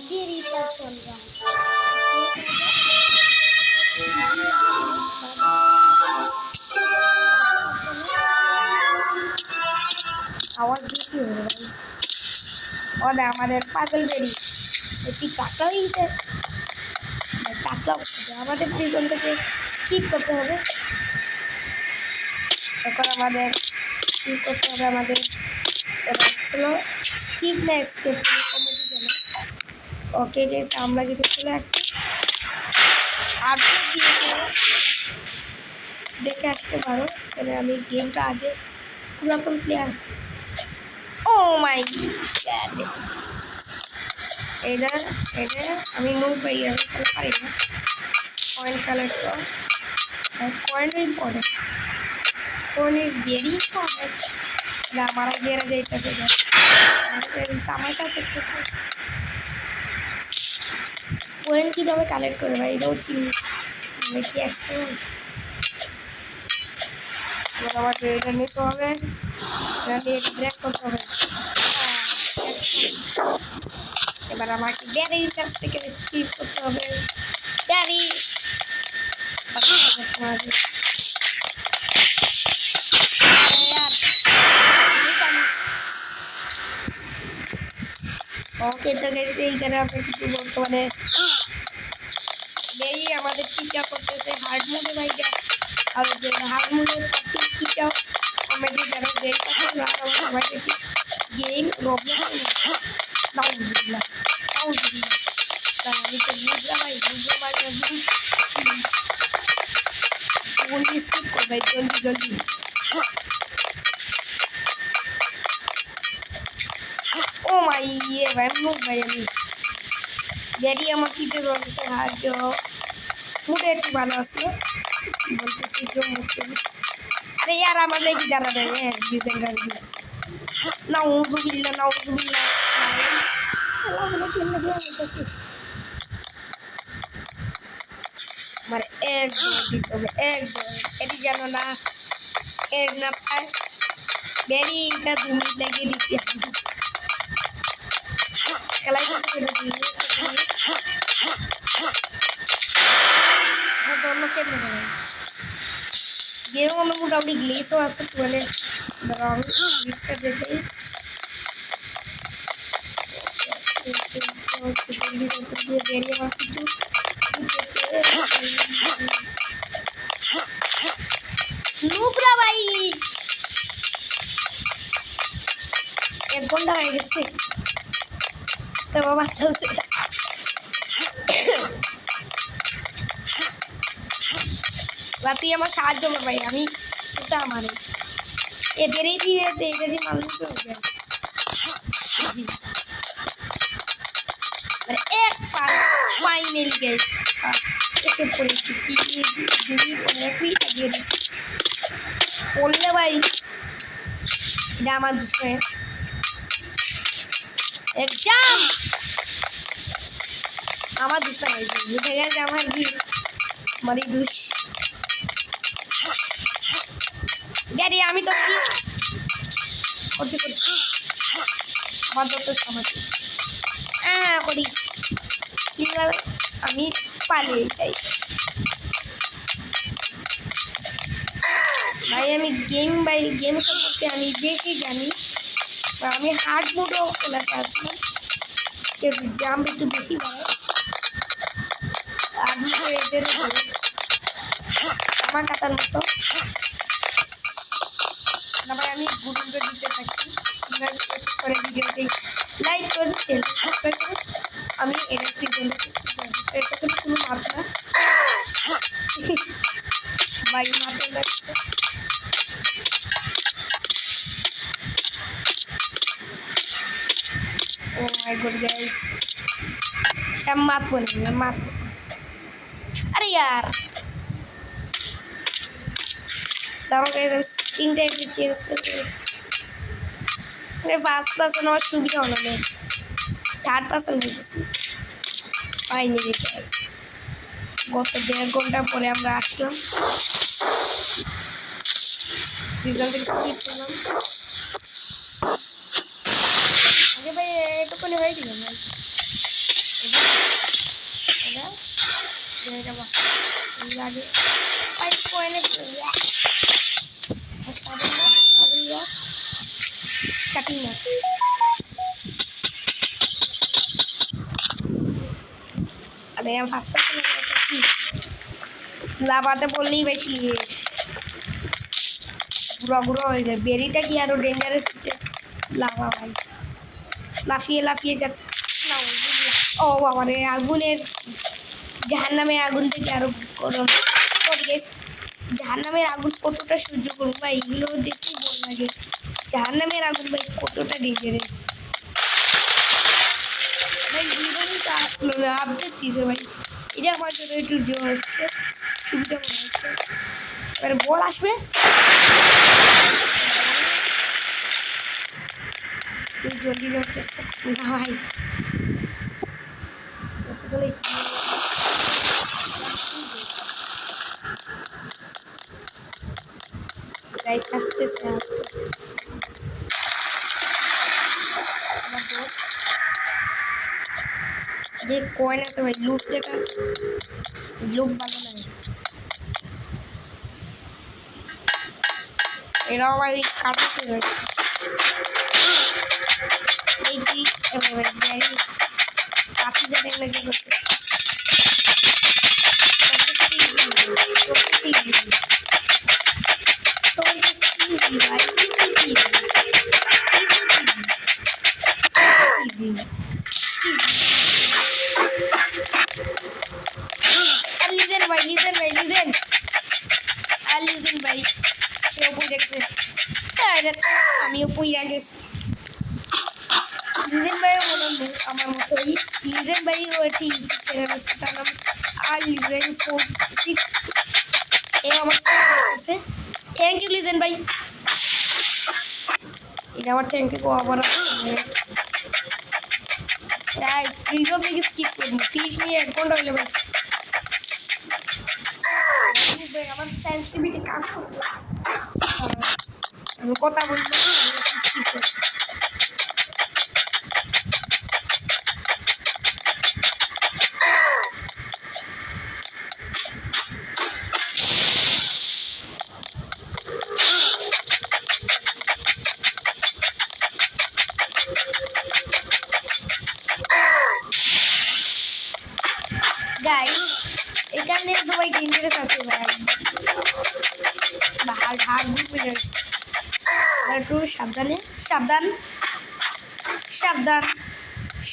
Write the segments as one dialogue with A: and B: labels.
A: Diri person আওয়াজ বেশি হয়ে ভাই ওটা আমাদের পাগল বেরি এটি টাকলা হয়েছে টাকলা আমাদের প্রিজন থেকে স্কিপ করতে হবে এখন আমাদের স্কিপ করতে হবে আমাদের এবার চলো স্কিপ না স্কিপ কমেডি গেল ওকে গেছে আমরা কিন্তু চলে আসছি আপডেট দিয়েছে দেখে আসতে পারো তাহলে আমি গেমটা আগে পুরাতন প্লেয়ার ও মাই গড এটা আমি নো পাই আমি খেলা পারি না কয়েন কালেক্ট কর coin important coin is very important যা মারা গেরা যাইতেছে তামাশা দেখতেছে কয়েন কীভাবে কালেক্ট করে ভাই এটাও চিনি ট্যাক্স আমাকে এটা নিতে হবে ব্রেক করতে হবে এবার আমাকে ব্যারির কাছ থেকে স্কিপ করতে হবে ব্যারি ওকে তো গেছে এইখানে আপনি কিছু বলতে মানে ব্যারি আমাদের টিকা করতেছে হার্ড মোডে ভাই আর যে হার্ড মোডে টিকা কমেডি যারা ব্রেক করতে আর সবাইকে কি গেম রবলক্স নাউজুবিল্লাহ আমি তো বুঝলাম ভাই বুঝতে পারলাম জলদি স্কিপ কর ভাই জলদি ও মাই ভাই মুখ ভাই আমি ব্যারি আমার পিঠে ধরছে সাহায্য মুডে একটু ভালো আসলো কি বলতেছি কেউ মুখে আরে यार আমার লেগে দাঁড়াবে ডিজাইনার নাউজুবিল্লাহ আল্লাহ বলে কেন লাগে বলতেছি আমার এক দিতে হবে এক এটি জানো না এর না পায় বেরি এটা 2 মিনিট লাগিয়ে দিচ্ছি খেলাই করতে দিয়ে दोनों के में गेम में मोटामोटी ग्लिच हो আছে মানে ধরো লিস্টটা দেখে দিয়ে বেরিয়ে আমার কিছু নুবরা ভাই 1 ঘন্টা হয়ে গেছে তো বাবা চলছে তুই আমার সাহায্য কর ভাই আমি ওটা আমার এ বেরিয়ে দিয়ে এটা দিয়ে মানুষ হয়ে যায় মানে এক ফাইনালি গেছে এসে পড়েছি দিবি এক মিনিট আগিয়ে দিচ্ছি পড়লে ভাই এটা আমার দুশো এক্সাম আমার দুশো ভাই বুঝে গেছে আমার কি মারি দুষ ব্যারি আমি তো কি করতে করছি আমার তো সমাজ করি কিলার আমি পালিয়ে যাই ভাই আমি গেম সম্পর্কে আমি বেশি জানি আমি হার্ড মোডও খেলাতে আসলাম কেউ জাম্প একটু বেশি বাড়ায় আমি তো এদের আমার কাতার মতো ভাই আমি গুরুত্ব দিতে থাকি করে ভিডিওতে লাইক করে সাবস্ক্রাইব করে আমি এটা প্রিজেন্ট এটা তো কোনো মার্ক না ভাই মারতে লাগছে ও মাই গড গাইস सब मात बोलेंगे मात अरे यार दारों का एकदम स्क्रीन टाइप चेंज करते हैं फास्ट पर्सन और सुविधा उन्होंने थर्ड पर्सन बोलते हैं फाइनली गाइस গত 1.5 ঘন্টা পরে আমরা আসলাম রিজাল্ট স্কিপ করলাম আগে ভাই একটু উড়াই দিবেন ভাই এটা এটা লাগে ভাই কয়েনে কাটিং না আমি ফার্স্ট লাভাতে বললেই বেশি গুঁড়ো গুঁড়ো হয়ে যায় বেরিটা কি আরো ডেঞ্জারাস হচ্ছে লাভা ভাই লাফিয়ে লাফিয়ে যা ও বাবা রে আগুনের জাহান্নামের আগুন থেকে আরো গরম সরি গাইস জাহান্নামের আগুন কতটা সহ্য করবো ভাই এগুলো দেখতে ভয় লাগে জাহান্নামের আগুন ভাই কতটা ডেঞ্জারাস ভাই ইভেন্টটা আসলো না আপডেট দিয়েছে ভাই এটা আমার জন্য একটু হচ্ছে সুবিধা মনে হচ্ছে এবার বল আসবে জলদি যাওয়ার চেষ্টা করি না ভাই গাইস আসতেছে যে কয়েন আছে ভাই লুপ দেখা লুপ ভালো লাগে এরাও ভাই কাটাতে রয়েছে এই কি ভাই ব্যারি কাফি জানেন না কি করছে ভাই সেও বই দেখছে আমিও পইরা গেছি লিজেন ভাইও বলুন আমার মতোই লিজেন ভাইও একটি চ্যানেল আছে তার নাম আর লিজেন 46 এ আমার আছে থ্যাংক ইউ লিজেন ভাই এটা আমার থ্যাংক ইউ আবার গাইস প্লিজ ওকে স্কিপ করুন 30 মিনিট 1 ঘন্টা হইলো ভাই আমার সেন্সিটিভিটি কাজ করবে আমি কথা বলবো স্কিপ করছি গাইস এখানে সবাই ডেঞ্জারাস আছে ভাই বাহার ভাগ ঘুরে যাচ্ছে একটু সাবধানে সাবধান সাবধান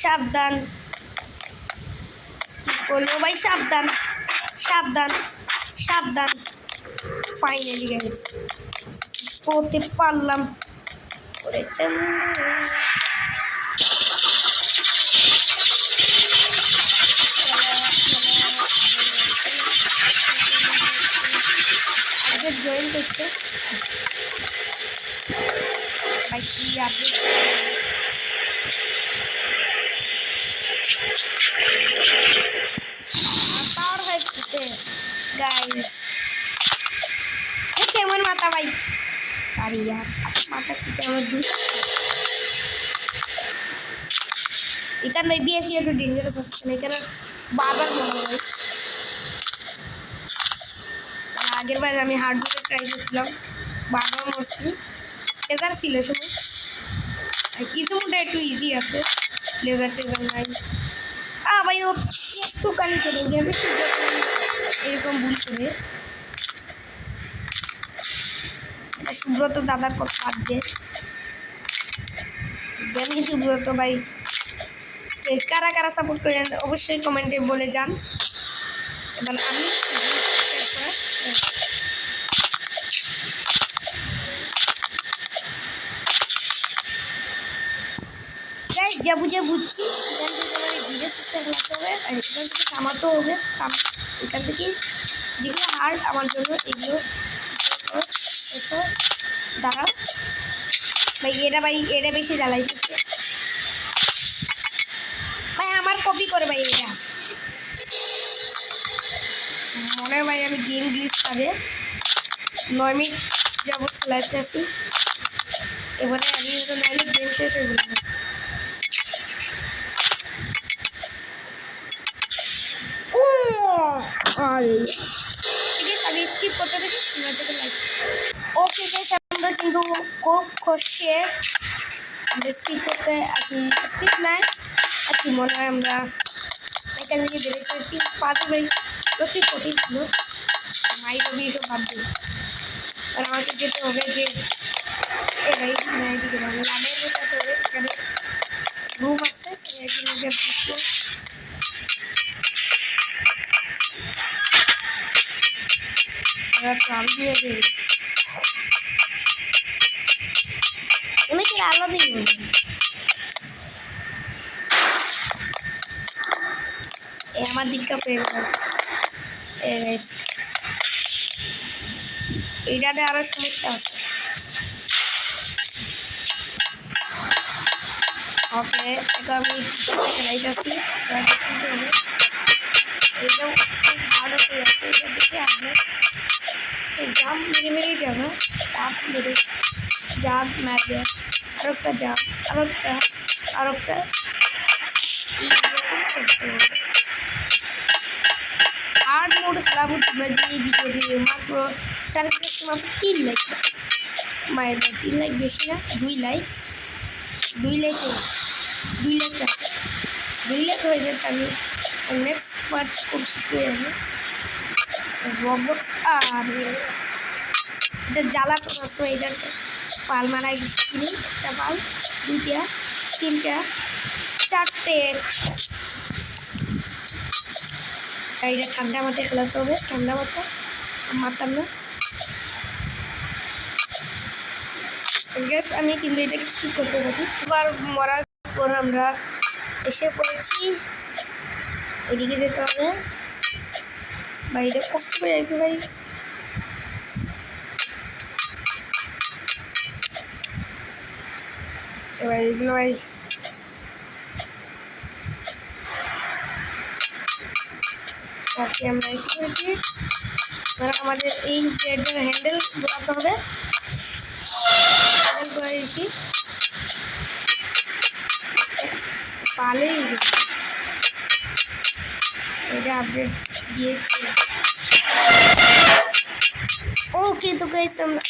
A: সাবধান স্কিপ করলো ভাই সাবধান সাবধান সাবধান ফাইনালি গাইস করতে পারলাম করেছেন জয়েন করতে ভাই কি আপনি পাওয়ার হয়েছে গাইস কেমন মাথা ভাই আরে यार মাথা কি আমার দুষ এখানে ভাই বেশি একটু ডেঞ্জারাস আছে না এখানে বারবার মনে হয় আগের বার আমি হার্ডওয়্যার ট্রাই করেছিলাম বারবার মরছি লেজার ছিল সময় ইজি মোডে একটু ইজি আছে লেজার টেজার নাই ভাই ও একটু কানি করে গেমে এরকম ভুল করে এটা সুব্রত দাদার কথা বাদ দিয়ে গেমে সুব্রত ভাই কারা কারা সাপোর্ট করেন অবশ্যই কমেন্টে বলে যান এবার আমি যা বুঝে বুঝছি এখান থেকে তোমার ভিডিও সিস্টেম লাগতে হবে আর এখান থেকে থামাতেও হবে এখান থেকে যেগুলো হার্ড আমার জন্য এগুলো একটু দাঁড়াও ভাই এটা বেশি জ্বালাইতেছে ভাই আমার কপি করে ভাই এটা মনে হয় ভাই আমি গেম গ্লিচ পাবে 9 মিনিট যাবত খেলাইতেছি এবারে আমি নাইলে গেম শেষ হয়ে গেল আরে ঠিক আছে আমি স্কিপ করতে থাকি তোমরা থেকে লাইক ওকে গাইস আমরা কিন্তু খুব খুশি আমরা স্কিপ করতে আর কি স্কিপ নাই আর কি মনে হয় আমরা এখান থেকে বেরিয়ে করেছি পাঁচ ভাই প্রচুর কঠিন ছিল মাই রবি এসব বাদ দিই আর আমাকে যেতে হবে যে এ ভাই এদিকে ভালো লাইনের বসাতে হবে এখানে রুম আছে এখানে ঢুকিয়ে আমি দিয়ে দিই অনেকের আলাদাই হবে আমার দিকটা পেয়ে এইটাতে আরো সমস্যা আছে ওকে এখন আমি খেলাইতেছি এইটাও খুব হার্ড হতে যাচ্ছে এটা দেখে আপনার জাম্প মেরে মেরেই যাবে চাপ মেরে জাম্প মারবে আরেকটা জাম্প আরেকটা এইরকম করতে হবে হার্ড মোড চালাবো তোমরা যে এই ভিডিওতে মাত্র টার্গেট মাত্র 3 লাইক মায়ের 3 লাইক বেশি না 2 লাইক 2 লাইকে 2 লাইক টাকা 2 লাইক হয়ে যেত আমি নেক্সট পার্ট খুব শীঘ্রই হবে রবলক্স আর এটা জ্বালাতো না তো এটা পাল মারা কিনি একটা পাল 2টা 3টা 4টে এটা ঠান্ডা মাথায় খেলাতে হবে ঠান্ডা মাথায় মারতাম না গ্যাস আমি কিন্তু এটাকে স্কিপ করতে পারি এবার মরার পর আমরা এসে পড়েছি এদিকে যেতে হবে ভাই এটা কষ্ট করে আসি ভাই এবার এগুলো ভাই ওকে আমরা এসে পড়েছি এবার আমাদের এই গেটের হ্যান্ডেল বোলাতে হবে হ্যান্ডেল করে দিয়েছি পালেই এটা আপডেট দিয়েছি ওকে তো গাইস আমরা